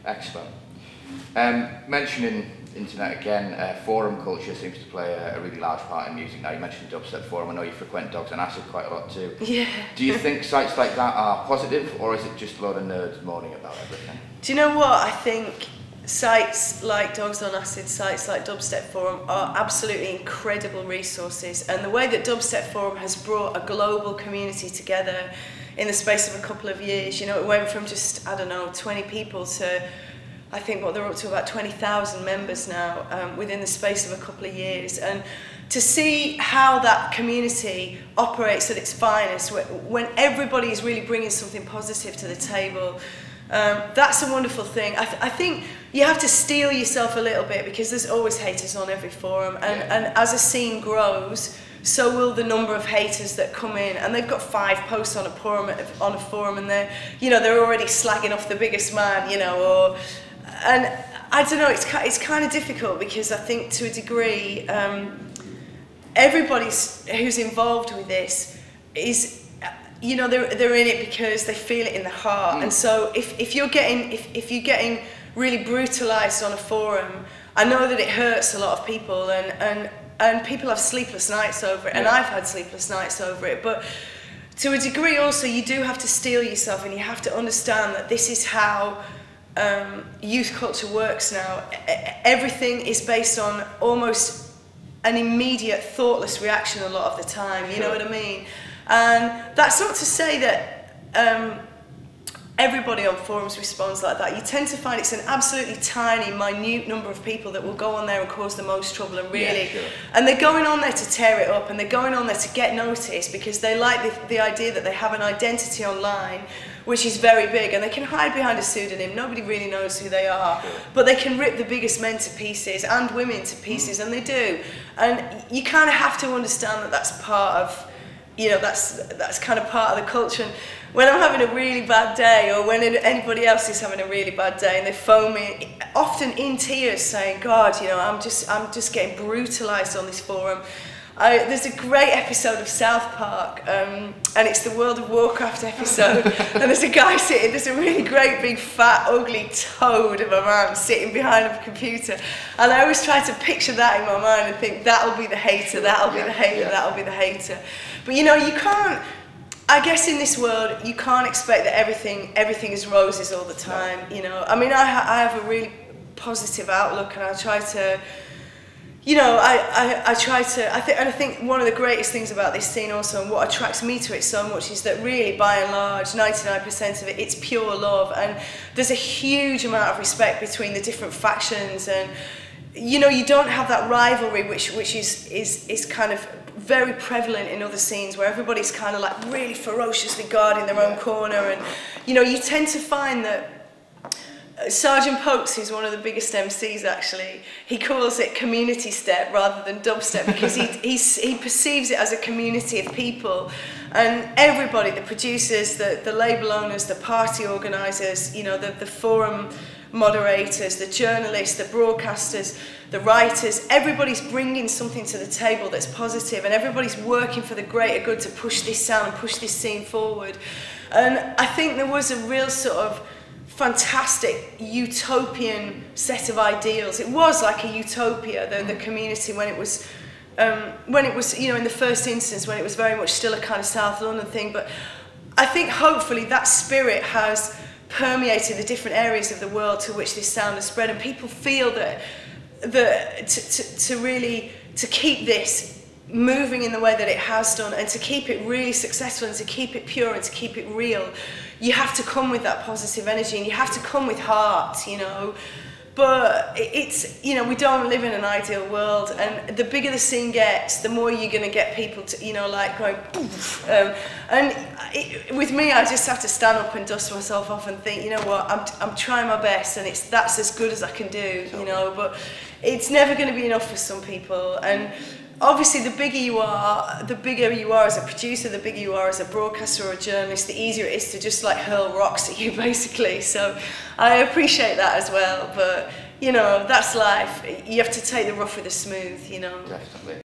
Excellent. Mentioning internet again, forum culture seems to play a really large part in music now. You mentioned dubstep forum. I know you frequent Dogs on Acid quite a lot too. Yeah. Do you think sites like that are positive, or is it just a load of nerds moaning about everything? Do you know what? I think sites like Dogs on Acid, sites like Dubstep Forum are absolutely incredible resources, and the way that Dubstep Forum has brought a global community together in the space of a couple of years, you know, it went from just, I don't know, 20 people to I think what they're up to about 20,000 members now within the space of a couple of years, and to see how that community operates at its finest when everybody is really bringing something positive to the table, that's a wonderful thing. I think you have to steel yourself a little bit, because there's always haters on every forum, and as a scene grows, so will the number of haters that come in, and they've got 5 posts on a forum, and they're already slagging off the biggest man, and I don't know, it's kind of difficult, because I think to a degree everybody who's involved with this is, they're in it because they feel it in their heart. And so if you're getting really brutalized on a forum, I know that it hurts a lot of people, and people have sleepless nights over it, and I've had sleepless nights over it, but to a degree also you do have to steel yourself, and you have to understand that this is how youth culture works now. Everything is based on almost an immediate, thoughtless reaction a lot of the time, you know what I mean? And that's not to say that everybody on forums responds like that. You tend to find it's an absolutely tiny, minute number of people that will go on there and cause the most trouble, and really, and they're going on there to tear it up, and they're going on there to get noticed, because they like the idea that they have an identity online which is very big, and they can hide behind a pseudonym. Nobody really knows who they are, but they can rip the biggest men to pieces and women to pieces, and they do. And you kind of have to understand that that's part of, that's kind of part of the culture. And when I'm having a really bad day, or when anybody else is having a really bad day, and they phone me, often in tears, saying, "God, I'm just getting brutalised on this forum." There's a great episode of South Park, and it's the World of Warcraft episode, and there's a really great big fat ugly toad of a man sitting behind a computer, and I always try to picture that in my mind and think, that'll be the hater, that'll be the hater, that'll be the hater. But you can't, I guess in this world, you can't expect that everything is roses all the time, I mean, I have a really positive outlook, and I try to, I think one of the greatest things about this scene also, and what attracts me to it so much, is that really, by and large, 99% of it, it's pure love, and there's a huge amount of respect between the different factions, and you don't have that rivalry which is kind of very prevalent in other scenes, where everybody's kind of like really ferociously guarding their own corner, and you tend to find that Sergeant Pokes, who's one of the biggest MCs actually, he calls it community step rather than dubstep, because he perceives it as a community of people, and everybody, the producers, the label owners, the party organisers, the forum moderators, the journalists, the broadcasters, the writers, everybody's bringing something to the table that's positive, and everybody's working for the greater good to push this sound and push this scene forward. And I think there was a real sort of fantastic utopian set of ideals. It was like a utopia, the community, when it was in the first instance, when it was very much still a kind of South London thing. But I think hopefully that spirit has permeated the different areas of the world to which this sound has spread, and people feel that to keep this moving in the way that it has done, and to keep it really successful, and to keep it pure, and to keep it real, you have to come with that positive energy, and you have to come with heart, But it's, we don't live in an ideal world, and the bigger the scene gets, the more you're going to get people to, like going poof. With me, I just have to stand up and dust myself off and think, I'm trying my best, and that's as good as I can do, But it's never going to be enough for some people, and obviously the bigger you are as a producer, the bigger you are as a broadcaster or a journalist, the easier it is to just like hurl rocks at you, basically. So I appreciate that as well, but that's life. You have to take the rough with the smooth, Definitely.